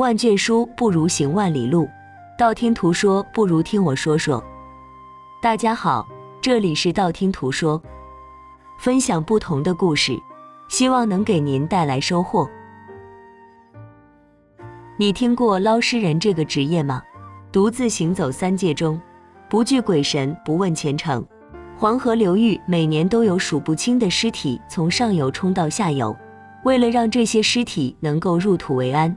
万卷书不如行万里路，道听途说不如听我说说。大家好，这里是道听途说，分享不同的故事，希望能给您带来收获。你听过捞尸人这个职业吗？独自行走三界中，不惧鬼神，不问前程。黄河流域每年都有数不清的尸体从上游冲到下游，为了让这些尸体能够入土为安，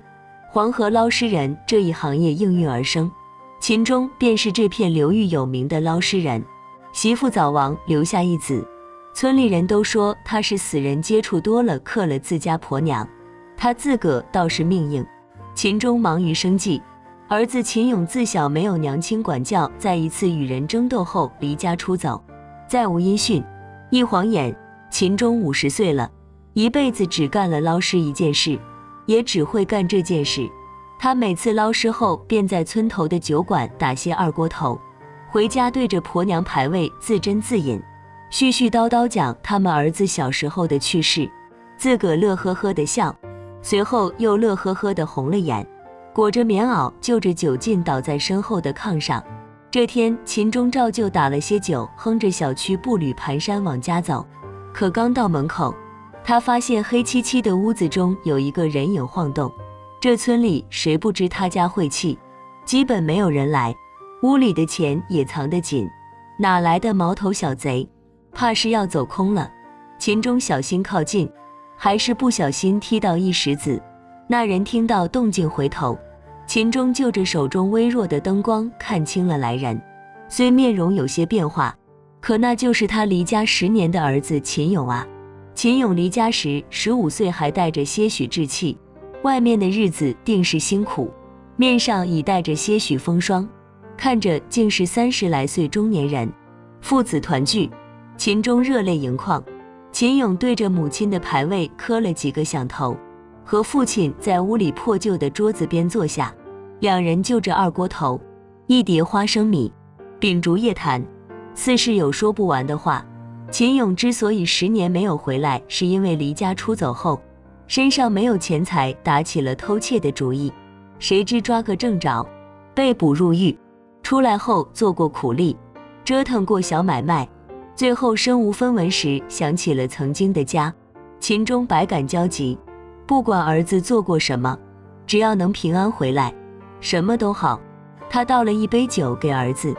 黄河捞尸人这一行业应运而生。秦钟便是这片流域有名的捞尸人，媳妇早亡，留下一子。村里人都说他是死人接触多了克了自家婆娘，他自个倒是命硬。秦钟忙于生计，儿子秦勇自小没有娘亲管教，在一次与人争斗后离家出走，再无音讯。一晃眼，秦钟50岁了，一辈子只干了捞尸一件事，也只会干这件事。他每次捞尸后，便在村头的酒馆打些二锅头，回家对着婆娘牌位自斟自饮，絮絮叨叨讲他们儿子小时候的趣事，自个乐呵呵的笑，随后又乐呵呵的红了眼，裹着棉袄就着酒劲倒在身后的炕上。这天，秦钟照旧打了些酒，哼着小曲步履蹒跚往家走。可刚到门口，他发现黑漆漆的屋子中有一个人影晃动。这村里谁不知他家晦气，基本没有人来，屋里的钱也藏得紧，哪来的毛头小贼？怕是要走空了。秦钟小心靠近，还是不小心踢到一石子。那人听到动静回头，秦钟就着手中微弱的灯光看清了来人，虽面容有些变化，可那就是他离家10年的儿子秦勇啊。秦勇离家时15岁，还带着些许稚气，外面的日子定是辛苦，面上已带着些许风霜，看着竟是30来岁中年人。父子团聚，秦钟热泪盈眶。秦勇对着母亲的牌位磕了几个响头，和父亲在屋里破旧的桌子边坐下，两人就着二锅头，一碟花生米，秉烛夜谈，似是有说不完的话。秦勇之所以10年没有回来，是因为离家出走后身上没有钱财，打起了偷窃的主意，谁知抓个正着，被捕入狱。出来后做过苦力，折腾过小买卖，最后身无分文时想起了曾经的家。秦钟百感交集，不管儿子做过什么，只要能平安回来，什么都好。他倒了一杯酒给儿子，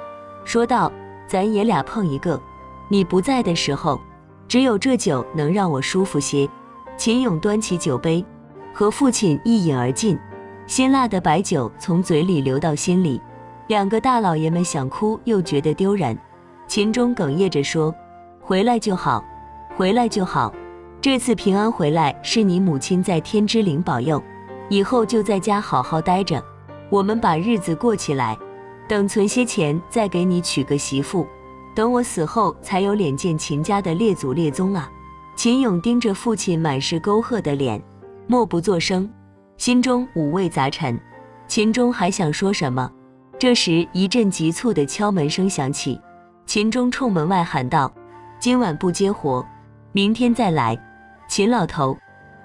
说道：咱爷俩碰一个，你不在的时候，只有这酒能让我舒服些。秦勇端起酒杯，和父亲一饮而尽，辛辣的白酒从嘴里流到心里，两个大老爷们想哭又觉得丢人。秦钟哽咽着说：回来就好，回来就好，这次平安回来是你母亲在天之灵保佑，以后就在家好好待着，我们把日子过起来，等存些钱再给你娶个媳妇，等我死后才有脸见秦家的列祖列宗啊。秦勇盯着父亲满是沟壑的脸，默不作声，心中五味杂陈。秦钟还想说什么，这时一阵急促的敲门声响起，秦钟冲门外喊道：今晚不接活，明天再来。秦老头，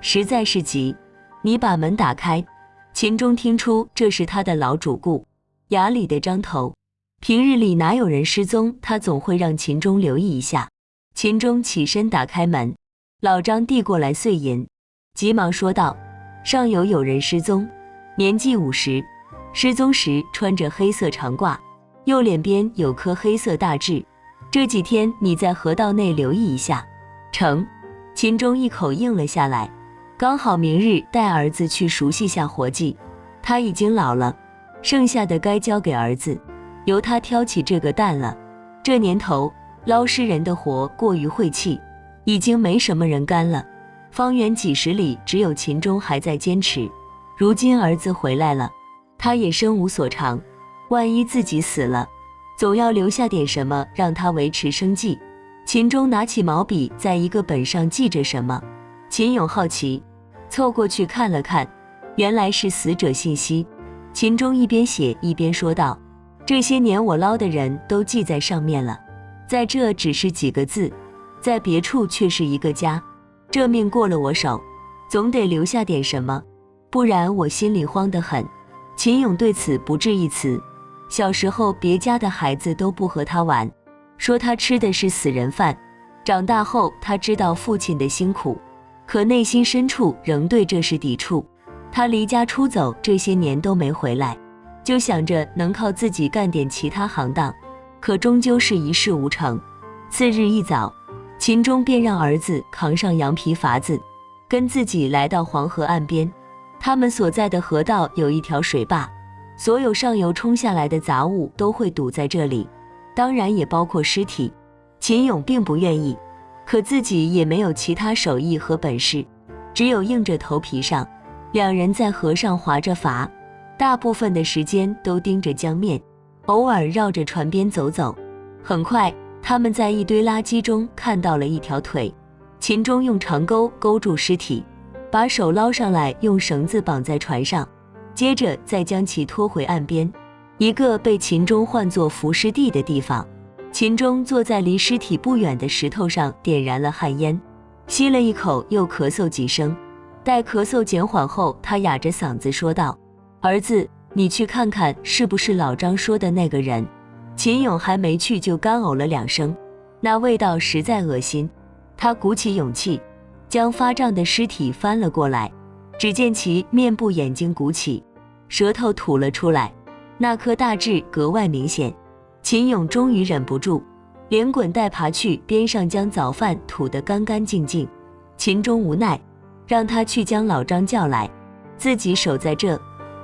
实在是急，你把门打开。秦钟听出这是他的老主顾，衙里的张头，平日里哪有人失踪，他总会让秦钟留意一下。秦钟起身打开门，老张递过来碎银，急忙说道：上游有人失踪，年纪50，失踪时穿着黑色长褂，右脸边有颗黑色大痣，这几天你在河道内留意一下。成。秦钟一口应了下来，刚好明日带儿子去熟悉下活计，他已经老了，剩下的该交给儿子，由他挑起这个担了。这年头捞尸人的活过于晦气，已经没什么人干了，方圆几十里只有秦钟还在坚持。如今儿子回来了，他也身无所长，万一自己死了，总要留下点什么让他维持生计。秦钟拿起毛笔，在一个本上记着什么。秦勇好奇，凑过去看了看，原来是死者信息。秦钟一边写一边说道：这些年我捞的人都记在上面了，在这只是几个字，在别处却是一个家。这命过了我手，总得留下点什么。不然我心里慌得很。秦勇对此不置一词。小时候别家的孩子都不和他玩，说他吃的是死人饭。长大后他知道父亲的辛苦，可内心深处仍对这事抵触。他离家出走这些年都没回来，就想着能靠自己干点其他行当，可终究是一事无成。次日一早，秦钟便让儿子扛上羊皮筏子，跟自己来到黄河岸边。他们所在的河道有一条水坝，所有上游冲下来的杂物都会堵在这里，当然也包括尸体。秦勇并不愿意，可自己也没有其他手艺和本事，只有硬着头皮上。两人在河上划着筏，大部分的时间都盯着江面，偶尔绕着船边走走。很快，他们在一堆垃圾中看到了一条腿。秦钟用长钩勾住尸体，把手捞上来，用绳子绑在船上，接着再将其拖回岸边，一个被秦钟唤作浮尸地的地方。秦钟坐在离尸体不远的石头上，点燃了旱烟，吸了一口，又咳嗽几声。待咳嗽减缓后，他哑着嗓子说道：“儿子，你去看看是不是老张说的那个人。”秦勇还没去就干呕了2声，那味道实在恶心。他鼓起勇气，将发胀的尸体翻了过来，只见其面部眼睛鼓起，舌头吐了出来，那颗大痣格外明显。秦勇终于忍不住，连滚带爬去边上将早饭吐得干干净净。秦钟无奈，让他去将老张叫来，自己守在这。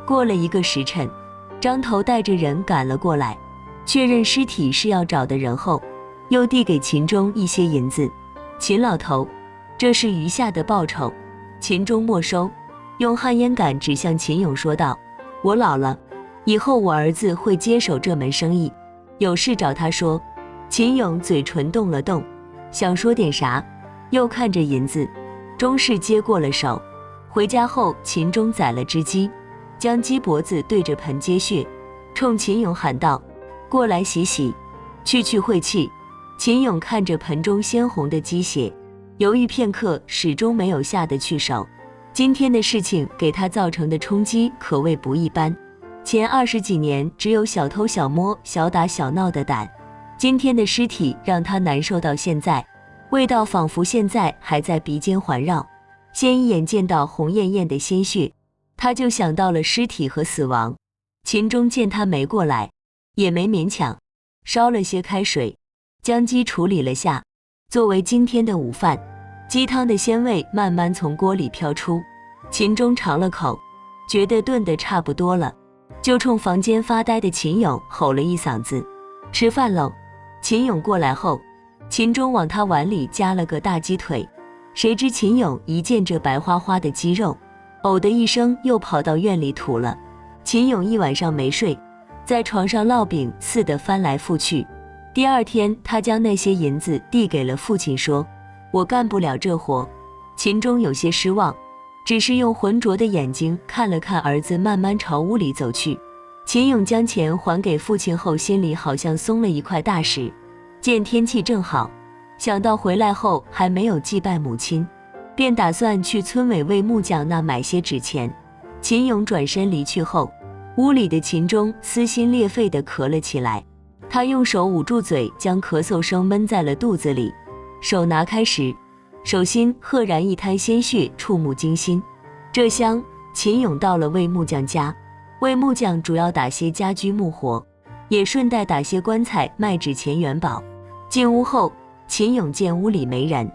过了1个时辰，张头带着人赶了过来，确认尸体是要找的人后，又递给秦钟一些银子。秦老头，这是余下的报酬。秦钟没收，用旱烟杆指向秦勇说道：“我老了，以后我儿子会接手这门生意，有事找他说。”秦勇嘴唇动了动，想说点啥，又看着银子，终是接过了手。回家后，秦钟宰了只鸡，将鸡脖子对着盆接血，冲秦勇喊道：“过来洗洗，去晦气。”秦勇看着盆中鲜红的鸡血，犹豫片刻，始终没有下得去手。今天的事情给他造成的冲击可谓不一般。前20几年只有小偷小摸小打小闹的胆，今天的尸体让他难受到现在，味道仿佛现在还在鼻尖环绕。先一眼见到红艳艳的鲜血，他就想到了尸体和死亡。秦钟见他没过来，也没勉强，烧了些开水，将鸡处理了下，作为今天的午饭。鸡汤的鲜味慢慢从锅里飘出，秦钟尝了口，觉得炖得差不多了，就冲房间发呆的秦勇吼了一嗓子：“吃饭喽！”秦勇过来后，秦钟往他碗里夹了个大鸡腿，谁知秦勇一见这白花花的鸡肉，呕的一声又跑到院里吐了。秦勇一晚上没睡，在床上烙饼似的翻来覆去。第二天，他将那些银子递给了父亲，说：“我干不了这活。”秦钟有些失望，只是用浑浊的眼睛看了看儿子，慢慢朝屋里走去。秦勇将钱还给父亲后，心里好像松了一块大石。见天气正好，想到回来后还没有祭拜母亲，便打算去村委为木匠那买些纸钱。秦勇转身离去后，屋里的秦钟撕心裂肺地咳了起来。他用手捂住嘴，将咳嗽声闷在了肚子里。手拿开时，手心赫然一滩鲜血，触目惊心。这厢，秦勇到了魏木匠家，魏木匠主要打些家居木活，也顺带打些棺材卖纸钱元宝。进屋后，秦勇见屋里没人，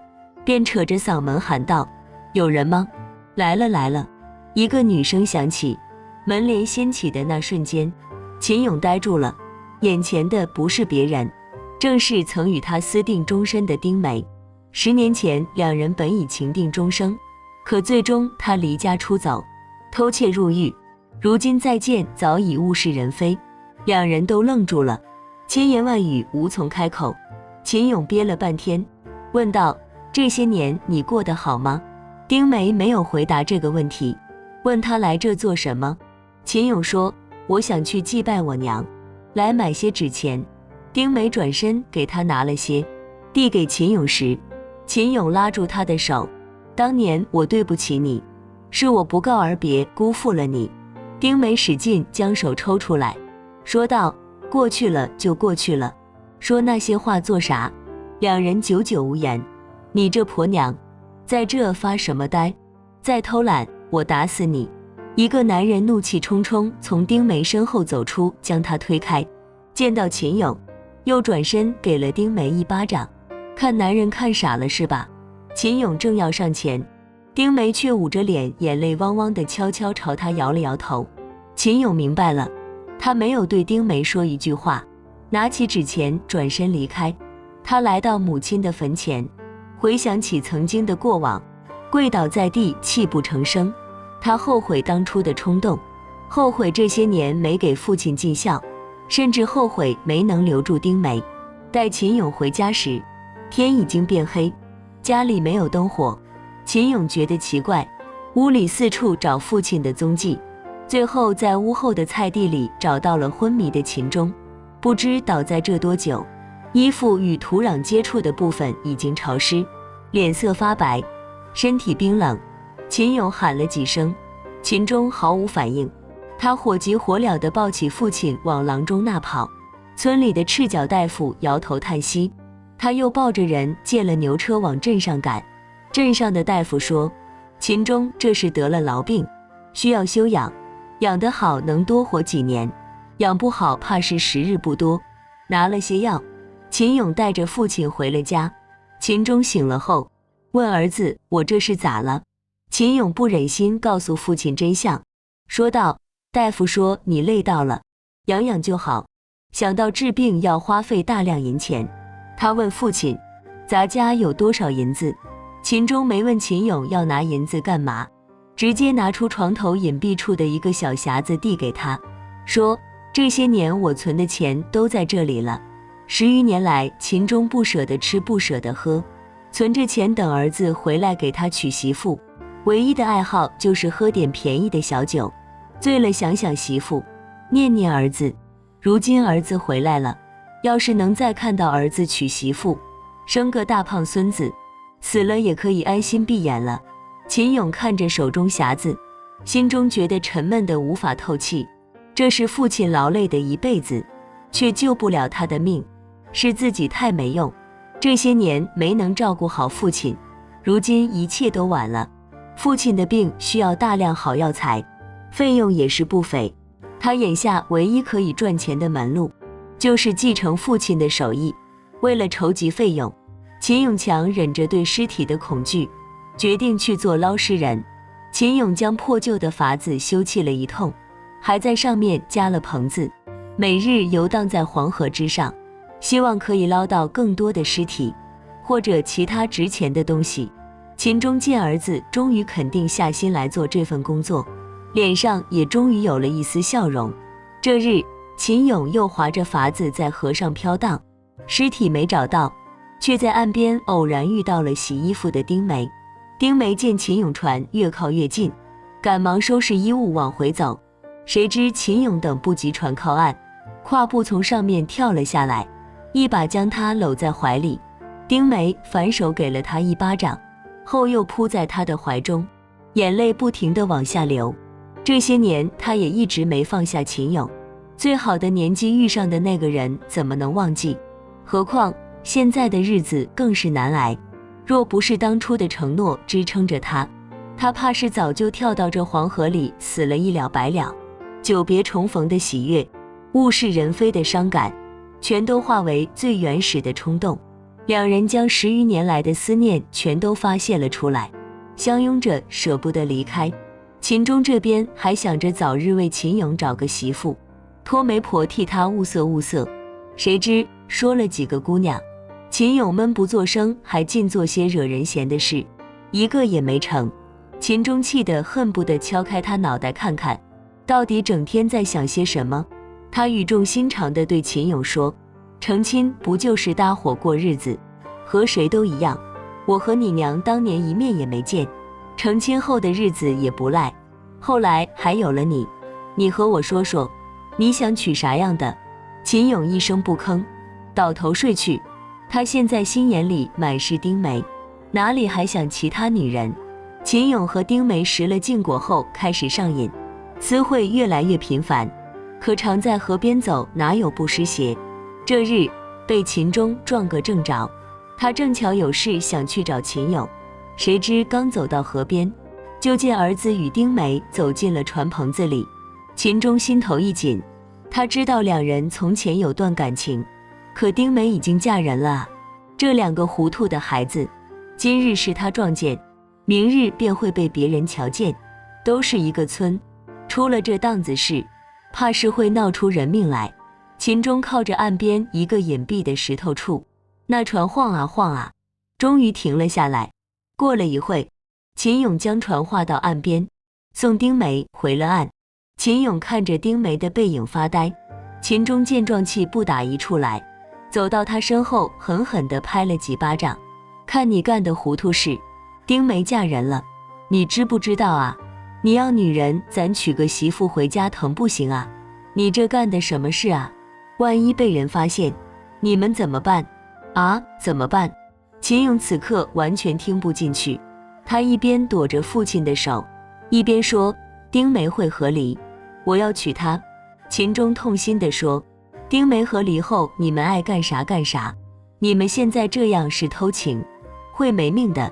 便扯着嗓门喊道：“有人吗？”“来了来了。”一个女声响起。门帘掀起的那瞬间，秦勇呆住了，眼前的不是别人，正是曾与他私定终身的丁梅。10年前，两人本已情定终生，可最终他离家出走，偷窃入狱，如今再见，早已物是人非。两人都愣住了，千言万语无从开口。秦勇憋了半天，问道：“这些年你过得好吗？”丁梅没有回答这个问题，问他来这做什么。秦勇说：“我想去祭拜我娘，来买些纸钱。”丁梅转身给他拿了些，递给秦勇时，秦勇拉住他的手：“当年我对不起你。”是我不告而别，辜负了你。丁梅使劲将手抽出来，说道：过去了就过去了，说那些话做啥？两人久久无言。你这婆娘，在这发什么呆？再偷懒，我打死你！一个男人怒气冲冲从丁梅身后走出，将她推开。见到秦勇，又转身给了丁梅一巴掌。看男人看傻了是吧？秦勇正要上前，丁梅却捂着脸，眼泪汪汪地悄悄朝他摇了摇头。秦勇明白了，他没有对丁梅说一句话，拿起纸钱转身离开。他来到母亲的坟前，回想起曾经的过往，跪倒在地，泣不成声。他后悔当初的冲动，后悔这些年没给父亲尽孝，甚至后悔没能留住丁梅。待秦勇回家时，天已经变黑，家里没有灯火。秦勇觉得奇怪，屋里四处找父亲的踪迹，最后在屋后的菜地里找到了昏迷的秦钟。不知倒在这多久，衣服与土壤接触的部分已经潮湿，脸色发白，身体冰冷。秦勇喊了几声，秦钟毫无反应。他火急火燎地抱起父亲往郎中那跑。村里的赤脚大夫摇头叹息，他又抱着人借了牛车往镇上赶。镇上的大夫说，秦钟这是得了痨病，需要休养，养得好能多活几年，养不好怕是时日不多。拿了些药，秦勇带着父亲回了家。秦钟醒了后，问儿子：我这是咋了？秦勇不忍心告诉父亲真相，说道：大夫说你累到了，养养就好，想到治病要花费大量银钱。他问父亲：咱家有多少银子？秦钟没问秦勇要拿银子干嘛，直接拿出床头隐蔽处的一个小匣子递给他，说：这些年我存的钱都在这里了。10余年来，秦钟不舍得吃不舍得喝，存着钱等儿子回来给他娶媳妇，唯一的爱好就是喝点便宜的小酒，醉了想想媳妇，念念儿子。如今儿子回来了，要是能再看到儿子娶媳妇，生个大胖孙子，死了也可以安心闭眼了。秦勇看着手中匣子，心中觉得沉闷得无法透气。这是父亲劳累的一辈子，却救不了他的命，是自己太没用，这些年没能照顾好父亲，如今一切都晚了。父亲的病需要大量好药材，费用也是不菲。他眼下唯一可以赚钱的门路，就是继承父亲的手艺。为了筹集费用，秦永强忍着对尸体的恐惧，决定去做捞尸人。秦勇将破旧的筏子修葺了一通，还在上面加了棚子，每日游荡在黄河之上，希望可以捞到更多的尸体，或者其他值钱的东西。秦钟见儿子终于肯定下心来做这份工作，脸上也终于有了一丝笑容。这日，秦勇又划着筏子在河上飘荡，尸体没找到，却在岸边偶然遇到了洗衣服的丁梅。丁梅见秦勇船越靠越近，赶忙收拾衣物往回走，谁知秦勇等不及船靠岸，跨步从上面跳了下来，一把将他搂在怀里。丁梅反手给了他一巴掌，后又扑在他的怀中，眼泪不停地往下流。这些年他也一直没放下秦勇，最好的年纪遇上的那个人怎么能忘记？何况现在的日子更是难挨，若不是当初的承诺支撑着他，他怕是早就跳到这黄河里死了一了百了。久别重逢的喜悦，物是人非的伤感，全都化为最原始的冲动。两人将10余年来的思念全都发泄了出来，相拥着舍不得离开。秦钟这边还想着早日为秦勇找个媳妇，托媒婆替他物色物色，谁知说了几个姑娘，秦勇闷不作声，还尽做些惹人嫌的事，一个也没成。秦钟气得恨不得敲开他脑袋看看，到底整天在想些什么。他语重心长地对秦勇说，成亲不就是搭伙过日子，和谁都一样，我和你娘当年一面也没见，成亲后的日子也不赖，后来还有了你，你和我说说，你想娶啥样的？秦勇一声不吭，倒头睡去。他现在心眼里满是丁梅，哪里还想其他女人？秦勇和丁梅食了禁果后开始上瘾，私会越来越频繁，可常在河边走，哪有不湿鞋？这日被秦钟撞个正着，他正巧有事想去找秦勇，谁知刚走到河边，就见儿子与丁梅走进了船棚子里。秦钟心头一紧，他知道两人从前有段感情，可丁梅已经嫁人了啊！这两个糊涂的孩子，今日是他撞见，明日便会被别人瞧见。都是一个村，出了这档子事，怕是会闹出人命来。秦钟靠着岸边一个隐蔽的石头处，那船晃啊晃啊，终于停了下来。过了一会，秦勇将船划到岸边，送丁梅回了岸。秦勇看着丁梅的背影发呆，秦钟见状气不打一处来，走到他身后狠狠地拍了几巴掌。看你干的糊涂事，丁梅嫁人了，你知不知道啊？你要女人，咱娶个媳妇回家疼不行啊？你这干的什么事啊？万一被人发现，你们怎么办啊？怎么办？秦勇此刻完全听不进去，他一边躲着父亲的手，一边说：丁梅会和离，我要娶她。秦钟痛心地说：丁梅和离后，你们爱干啥干啥，你们现在这样是偷情，会没命的。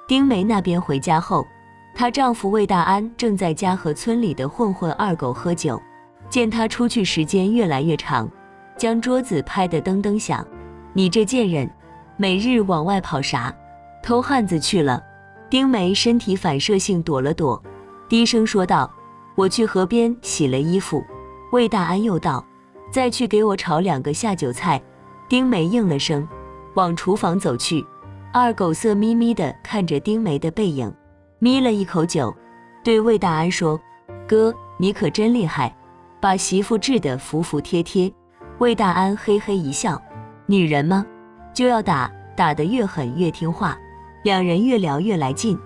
丁梅那边回家后，她丈夫魏大安正在家和村里的混混二狗喝酒，见她出去时间越来越长，将桌子拍得噔噔响。你这贱人，每日往外跑啥？偷汉子去了。丁梅身体反射性躲了躲，低声说道：我去河边洗了衣服。魏大安又道：再去给我炒2个下酒菜。丁梅应了声，往厨房走去。二狗色眯眯地看着丁梅的背影，眯了一口酒，对魏大安说：哥，你可真厉害，把媳妇治得服服帖帖。魏大安嘿嘿一笑：女人吗？就要打，打得越狠越听话。两人越聊越来劲，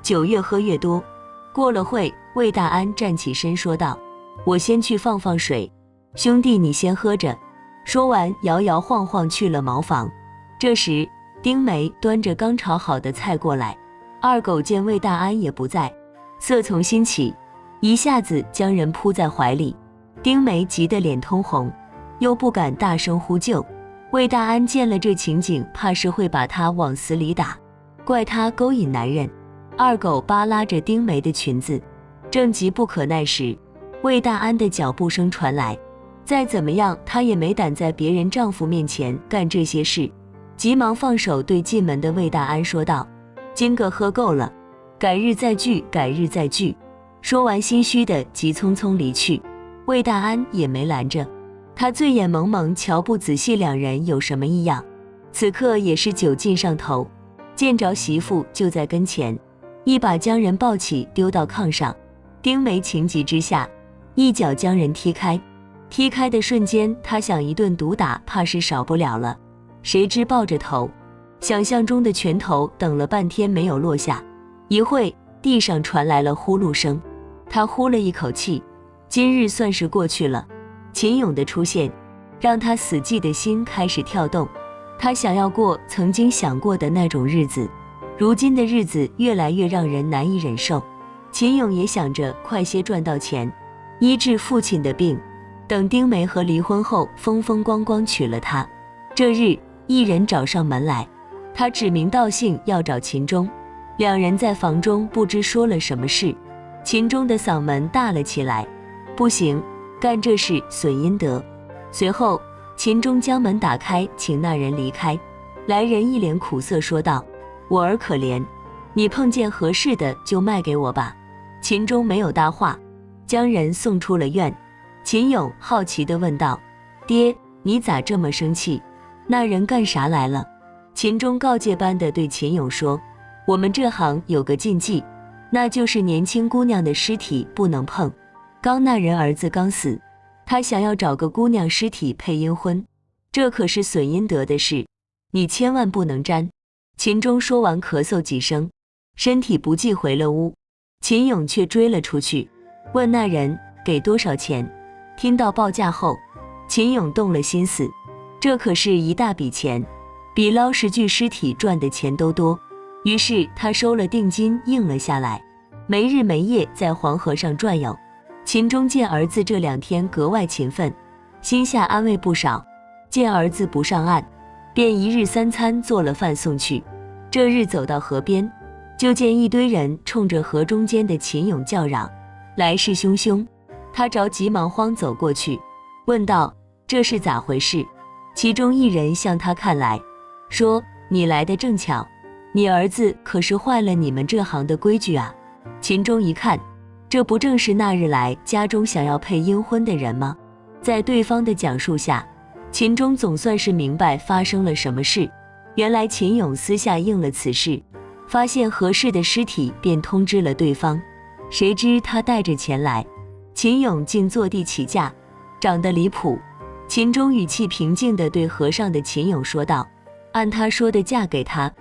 酒越喝越多。过了会，魏大安站起身说道：我先去放放水，兄弟你先喝着。说完摇摇晃晃去了茅房。这时丁梅端着刚炒好的菜过来，二狗见魏大安也不在，色从心起，一下子将人扑在怀里。丁梅急得脸通红，又不敢大声呼救。魏大安见了这情景，怕是会把他往死里打，怪他勾引男人。二狗扒拉着丁梅的裙子，正急不可耐时，魏大安的脚步声传来。再怎么样，他也没胆在别人丈夫面前干这些事，急忙放手对进门的魏大安说道：今个喝够了，改日再聚，改日再聚。说完心虚的急匆匆离去。魏大安也没拦着，他醉眼蒙蒙，瞧不仔细两人有什么异样。此刻也是酒劲上头，见着媳妇就在跟前，一把将人抱起丢到炕上。丁梅情急之下，一脚将人踢开。踢开的瞬间，他想一顿毒打怕是少不了了，谁知抱着头，想象中的拳头等了半天没有落下。一会，地上传来了呼噜声，他呼了一口气，今日算是过去了。秦勇的出现，让他死寂的心开始跳动，他想要过曾经想过的那种日子，如今的日子越来越让人难以忍受。秦勇也想着快些赚到钱，医治父亲的病，等丁梅和离婚后风风光光娶了她。这日，一人找上门来，他指名道姓要找秦钟。两人在房中不知说了什么事，秦钟的嗓门大了起来：不行，干这事损阴德。随后秦钟将门打开，请那人离开。来人一脸苦涩说道：我儿可怜，你碰见合适的就卖给我吧。秦钟没有搭话，将人送出了院。秦勇好奇地问道：爹，你咋这么生气？那人干啥来了？秦钟告诫般地对秦勇说：我们这行有个禁忌，那就是年轻姑娘的尸体不能碰。刚那人儿子刚死，他想要找个姑娘尸体配阴婚，这可是损阴德的事，你千万不能沾。秦钟说完咳嗽几声，身体不济回了屋。秦勇却追了出去，问那人给多少钱。听到报价后，秦勇动了心思，这可是一大笔钱，比捞10具尸体赚的钱都多。于是他收了定金，应了下来，没日没夜在黄河上转悠。秦钟见儿子这2天格外勤奋，心下安慰不少。见儿子不上岸，便一日3餐做了饭送去。这日走到河边，就见一堆人冲着河中间的秦俑叫嚷，来势汹汹。他着急忙慌走过去，问道：这是咋回事？其中一人向他看来，说：你来得正巧，你儿子可是坏了你们这行的规矩啊。秦钟一看，这不正是那日来家中想要配阴婚的人吗？在对方的讲述下，秦钟总算是明白发生了什么事。原来秦俑私下应了此事，发现合适的尸体便通知了对方，谁知他带着钱来，秦俑竟坐地起价，长得离谱。秦钟语气平静地对河上的秦俑说道：按他说的价给他。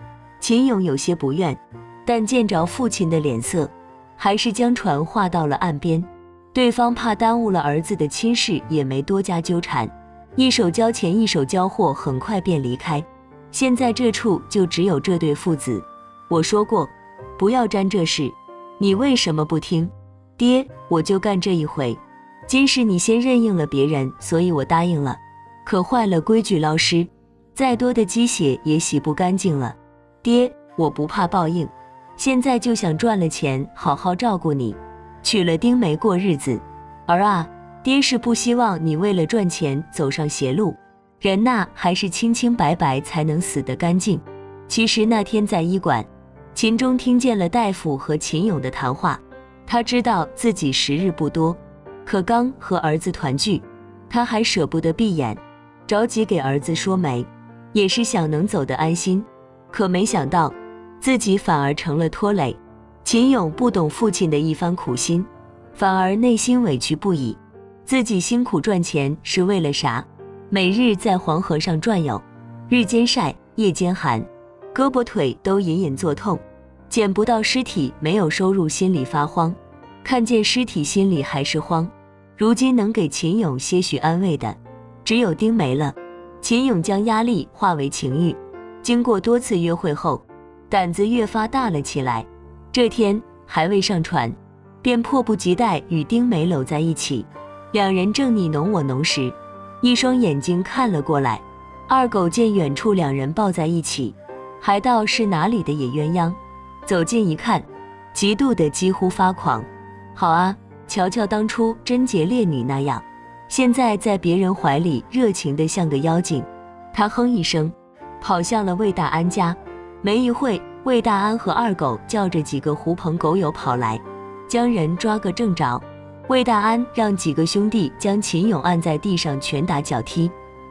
秦俑有些不愿，但见着父亲的脸色，还是将船划到了岸边。对方怕耽误了儿子的亲事，也没多加纠缠，一手交钱一手交货，很快便离开。现在这处就只有这对父子，我说过不要沾这事，你为什么不听？爹，我就干这一回。今是你先认应了别人，所以我答应了，可坏了规矩捞尸，再多的鸡血也洗不干净了。爹，我不怕报应，现在就想赚了钱好好照顾你，娶了丁梅过日子。儿啊，爹是不希望你为了赚钱走上邪路，人呐还是清清白白才能死得干净。其实那天在医馆，秦钟听见了大夫和秦俑的谈话，他知道自己时日不多，可刚和儿子团聚，他还舍不得闭眼，着急给儿子说媒，也是想能走得安心。可没想到自己反而成了拖累。秦俑不懂父亲的一番苦心，反而内心委屈不已。自己辛苦赚钱是为了啥？每日在黄河上转悠，日间晒，夜间寒，胳膊腿都隐隐作痛，捡不到尸体没有收入，心里发慌，看见尸体心里还是慌。如今能给秦俑些许安慰的只有丁梅了。秦俑将压力化为情欲，经过多次约会后，胆子越发大了起来。这天还未上船，便迫不及待与丁梅搂在一起。两人正你侬我侬时，一双眼睛看了过来。二狗见远处两人抱在一起，还道是哪里的野鸳鸯，走近一看，嫉妒的几乎发狂。好啊，瞧瞧当初贞洁烈女那样，现在在别人怀里热情的像个妖精。他哼一声，跑向了魏大安家。没一会，魏大安和二狗叫着几个狐朋狗友跑来，将人抓个正着。魏大安让几个兄弟将秦俑按在地上拳打脚踢，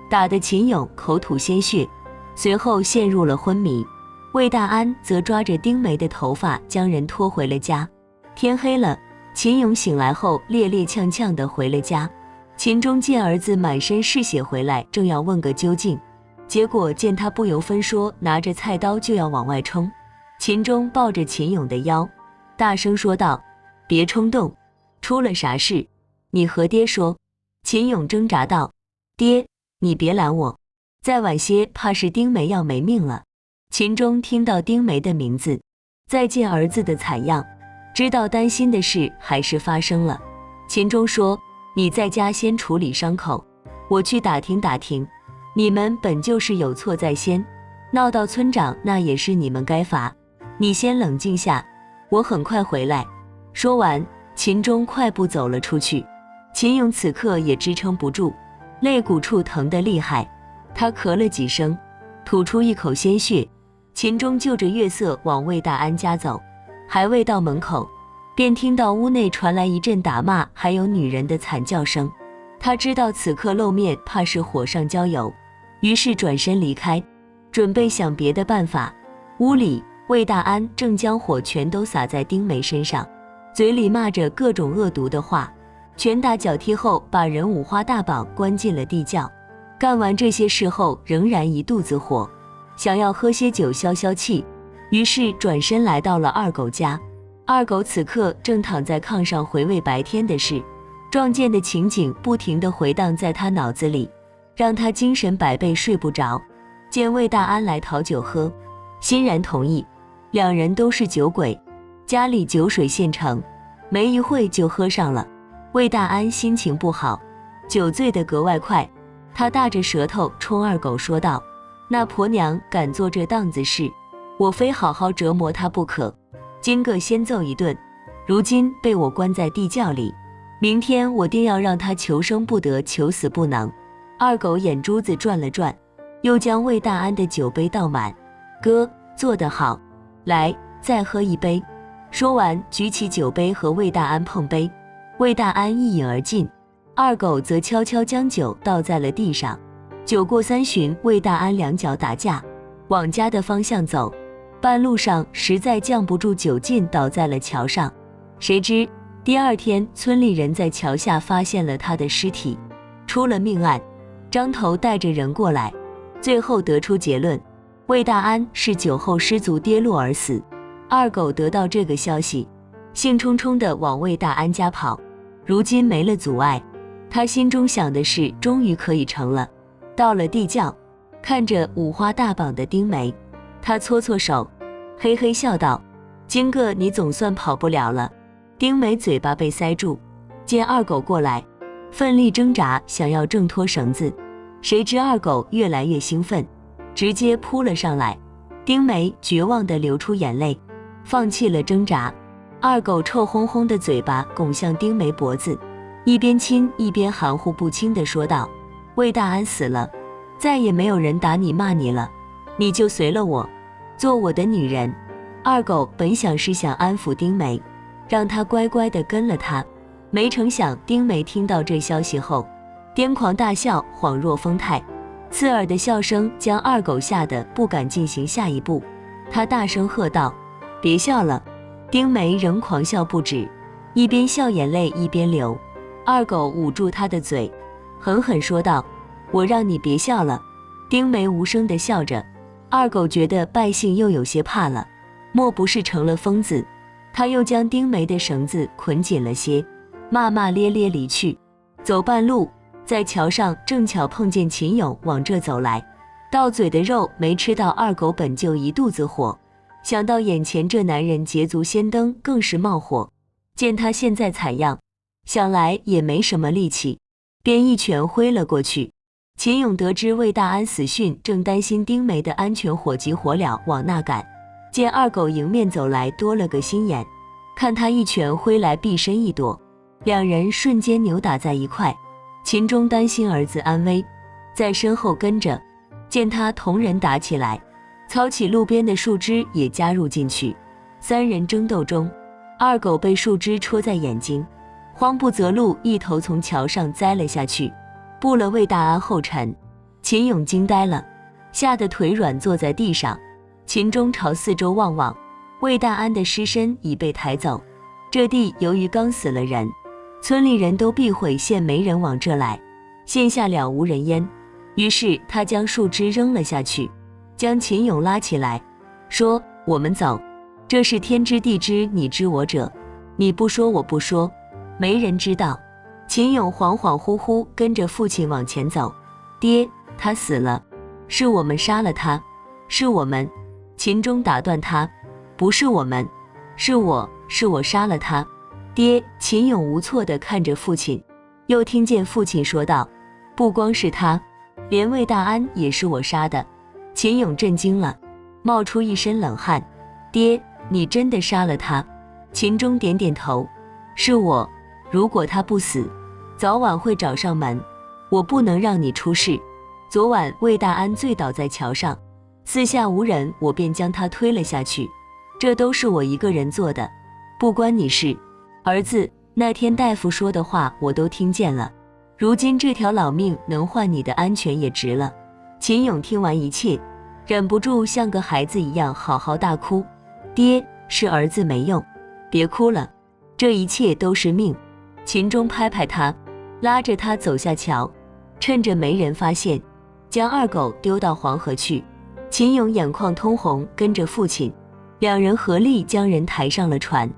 打得秦俑口吐鲜血，随后陷入了昏迷。魏大安则抓着丁梅的头发将人拖回了家。天黑了，秦俑醒来后趔趔跄跄地回了家。秦钟见儿子满身是血回来，正要问个究竟，结果见他不由分说拿着菜刀就要往外冲。秦钟抱着秦俑的腰，大声说道：别冲动，出了啥事？你和爹说。秦俑挣扎道：爹，你别拦我，再晚些怕是丁梅要没命了。秦钟听到丁梅的名字，再见儿子的惨样，知道担心的事还是发生了。秦钟说：你在家先处理伤口，我去打听打听，你们本就是有错在先，闹到村长那也是你们该罚，你先冷静下，我很快回来。说完，秦钟快步走了出去。秦俑此刻也支撑不住，肋骨处疼得厉害，他咳了几声，吐出一口鲜血。秦钟就着月色往魏大安家走，还未到门口，便听到屋内传来一阵打骂，还有女人的惨叫声。他知道此刻露面怕是火上浇油，于是转身离开，准备想别的办法。屋里，魏大安正将火全都撒在丁梅身上，嘴里骂着各种恶毒的话，拳打脚踢后把人五花大绑关进了地窖。干完这些事后仍然一肚子火，想要喝些酒消消气，于是转身来到了二狗家。二狗此刻正躺在炕上回味白天的事，撞见的情景不停地回荡在他脑子里，让他精神百倍睡不着。见魏大安来讨酒喝，欣然同意。两人都是酒鬼，家里酒水现成，没一会就喝上了。魏大安心情不好，酒醉得格外快，他大着舌头冲二狗说道：那婆娘敢做这档子事，我非好好折磨她不可。今个先揍一顿，如今被我关在地窖里，明天我定要让她求生不得，求死不能。二狗眼珠子转了转，又将魏大安的酒杯倒满。哥，做得好，来，再喝一杯。说完举起酒杯和魏大安碰杯，魏大安一饮而尽，二狗则悄悄将酒倒在了地上。酒过三巡，魏大安两脚打架，往家的方向走，半路上实在降不住酒劲，倒在了桥上。谁知第二天村里人在桥下发现了他的尸体，出了命案。张头带着人过来，最后得出结论，魏大安是酒后失足跌落而死。二狗得到这个消息，兴冲冲地往魏大安家跑。如今没了阻碍，他心中想的是终于可以成了。到了地窖，看着五花大绑的丁梅，他搓搓手，嘿嘿笑道：今个你总算跑不了了。丁梅嘴巴被塞住，见二狗过来，奋力挣扎想要挣脱绳子，谁知二狗越来越兴奋，直接扑了上来。丁梅绝望地流出眼泪，放弃了挣扎。二狗臭烘烘的嘴巴拱向丁梅脖子，一边亲一边含糊不清地说道：魏大安死了，再也没有人打你骂你了，你就随了我，做我的女人。二狗本想是想安抚丁梅，让她乖乖地跟了他，没成想丁梅听到这消息后，癫狂大笑，恍若疯态，刺耳的笑声将二狗吓得不敢进行下一步。他大声喝道：别笑了！丁梅仍狂笑不止，一边笑眼泪一边流。二狗捂住他的嘴，狠狠说道：我让你别笑了。丁梅无声地笑着，二狗觉得败兴又有些怕了，莫不是成了疯子？他又将丁梅的绳子捆紧了些，骂骂咧咧离去。走半路，在桥上正巧碰见秦勇往这走来，到嘴的肉没吃到，二狗本就一肚子火，想到眼前这男人捷足先登，更是冒火。见他现在惨样，想来也没什么力气，便一拳挥了过去。秦勇得知魏大安死讯，正担心丁梅的安全，火急火燎往那赶。见二狗迎面走来，多了个心眼，看他一拳挥来，避身一躲，两人瞬间扭打在一块。秦钟担心儿子安危，在身后跟着，见他同人打起来，操起路边的树枝也加入进去。三人争斗中，二狗被树枝戳在眼睛，慌不择路，一头从桥上栽了下去，步了魏大安后尘。秦勇惊呆了，吓得腿软坐在地上。秦钟朝四周望望，魏大安的尸身已被抬走。这地由于刚死了人，村里人都避讳现没人往这来，现下了无人烟。于是他将树枝扔了下去，将秦勇拉起来，说：我们走，这是天知地知，你知我者，你不说我不说，没人知道。秦勇恍恍惚惚跟着父亲往前走。爹，他死了，是我们杀了他，是我们。秦钟打断他：不是我们，是我杀了他。爹！秦勇无措地看着父亲，又听见父亲说道：不光是他，连魏大安也是我杀的。秦勇震惊了，冒出一身冷汗。爹，你真的杀了他？秦钟点点头：是我，如果他不死，早晚会找上门，我不能让你出事。昨晚魏大安醉倒在桥上，四下无人，我便将他推了下去，这都是我一个人做的，不关你事。儿子，那天大夫说的话我都听见了，如今这条老命能换你的安全也值了。秦勇听完一切，忍不住像个孩子一样嚎嚎大哭：爹，是儿子没用，别哭了，这一切都是命。秦钟拍拍他，拉着他走下桥，趁着没人发现，将二狗丢到黄河去。秦勇眼眶通红，跟着父亲，两人合力将人抬上了船。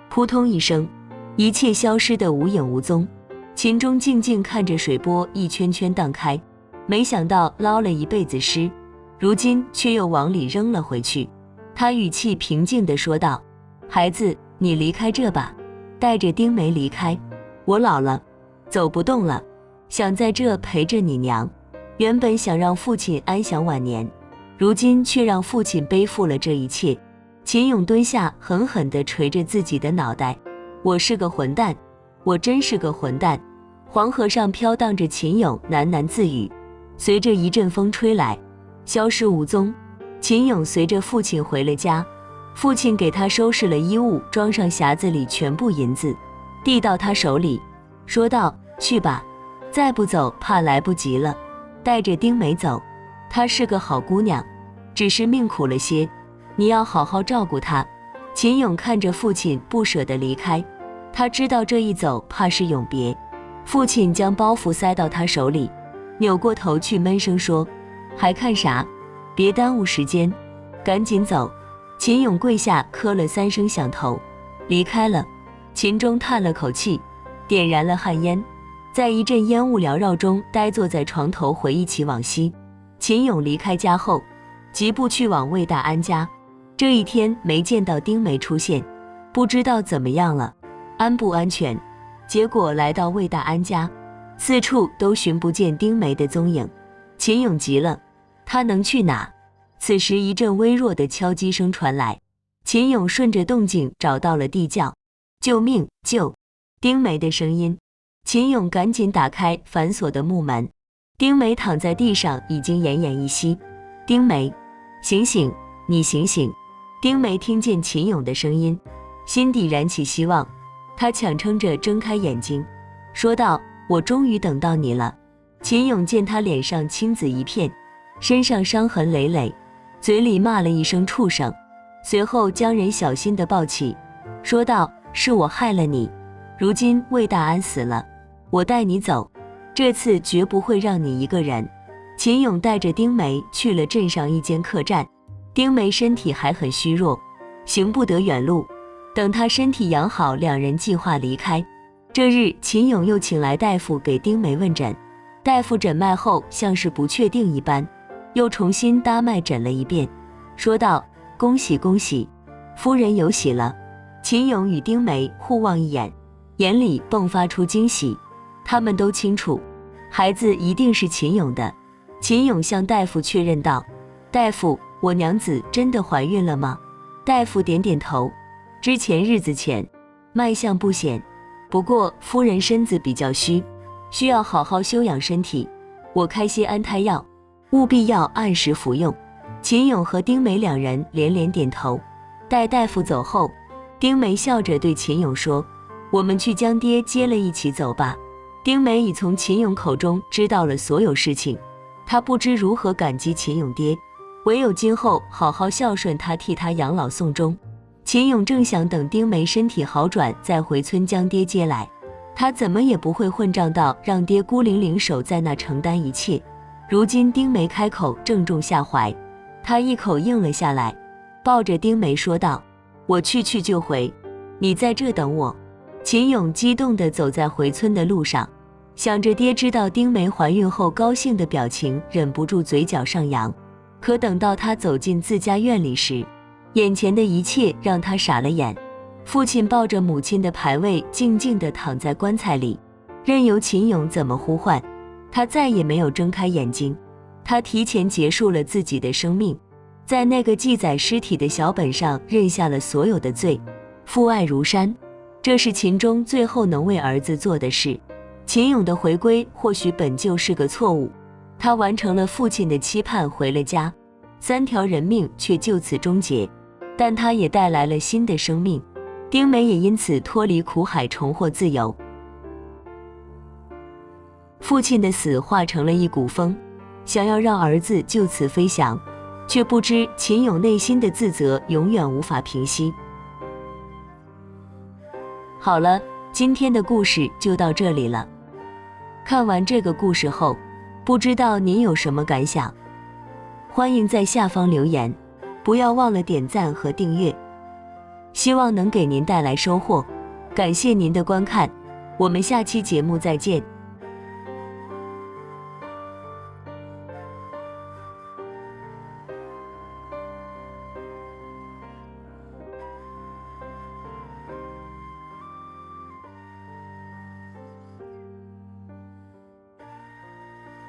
扑通一声，一切消失得无影无踪。秦钟静静看着水波一圈圈荡开，没想到捞了一辈子尸，如今却又往里扔了回去。他语气平静地说道：孩子，你离开这吧，带着丁梅离开。我老了，走不动了，想在这陪着你娘。原本想让父亲安享晚年，如今却让父亲背负了这一切。秦勇蹲下，狠狠地捶着自己的脑袋。我是个混蛋，我真是个混蛋。黄河上飘荡着秦勇喃喃自语，随着一阵风吹来，消失无踪。秦勇随着父亲回了家，父亲给他收拾了衣物，装上匣子里全部银子，递到他手里，说道：去吧，再不走怕来不及了。带着丁梅走，她是个好姑娘，只是命苦了些，你要好好照顾她。秦勇看着父亲不舍得离开，他知道这一走怕是永别。父亲将包袱塞到他手里，扭过头去闷声说：还看啥？别耽误时间，赶紧走。秦勇跪下磕了3声响头，离开了。秦钟叹了口气，点燃了旱烟，在一阵烟雾缭绕中呆坐在床头回忆起往昔。秦勇离开家后，疾步去往魏大安家。这一天没见到丁梅出现，不知道怎么样了，安不安全。结果来到魏大安家，四处都寻不见丁梅的踪影。秦勇急了，他能去哪？此时一阵微弱的敲击声传来，秦勇顺着动静找到了地窖。救命！救！丁梅的声音。秦勇赶紧打开反锁的木门，丁梅躺在地上，已经奄奄一息。丁梅，醒醒，你醒醒！丁梅听见秦勇的声音，心底燃起希望，她强撑着睁开眼睛，说道：我终于等到你了。秦勇见她脸上青紫一片，身上伤痕累累，嘴里骂了一声畜生，随后将人小心地抱起，说道：是我害了你，如今魏大安死了，我带你走，这次绝不会让你一个人。秦勇带着丁梅去了镇上一间客栈，丁梅身体还很虚弱，行不得远路，等她身体养好，两人计划离开。这日秦勇又请来大夫给丁梅问诊，大夫诊脉后像是不确定一般，又重新搭脉诊了一遍，说道：恭喜恭喜，夫人有喜了。秦勇与丁梅互望一眼，眼里迸发出惊喜，他们都清楚孩子一定是秦勇的。秦勇向大夫确认道：大夫，我娘子真的怀孕了吗？大夫点点头，之前日子浅，脉象不显，不过夫人身子比较虚，需要好好休养身体，我开些安胎药，务必要按时服用。秦勇和丁梅两人连连点头。待大夫走后，丁梅笑着对秦勇说：我们去将爹接了一起走吧。丁梅已从秦勇口中知道了所有事情，她不知如何感激秦勇爹，唯有今后好好孝顺他，替他养老送终。秦勇正想等丁梅身体好转再回村将爹接来，他怎么也不会混账到让爹孤零零守在那承担一切。如今丁梅开口正中下怀，他一口应了下来，抱着丁梅说道：我去就回，你在这等我。秦勇激动地走在回村的路上，想着爹知道丁梅怀孕后高兴的表情，忍不住嘴角上扬。可等到他走进自家院里时，眼前的一切让他傻了眼。父亲抱着母亲的牌位，静静地躺在棺材里，任由秦勇怎么呼唤，他再也没有睁开眼睛。他提前结束了自己的生命，在那个记载尸体的小本上认下了所有的罪，父爱如山。这是秦钟最后能为儿子做的事。秦勇的回归或许本就是个错误，他完成了父亲的期盼，回了家，3条人命却就此终结，但他也带来了新的生命。丁梅也因此脱离苦海，重获自由。父亲的死化成了一股风，想要让儿子就此飞翔，却不知秦勇内心的自责永远无法平息。好了，今天的故事就到这里了。看完这个故事后，不知道您有什么感想？欢迎在下方留言，不要忘了点赞和订阅，希望能给您带来收获。感谢您的观看，我们下期节目再见。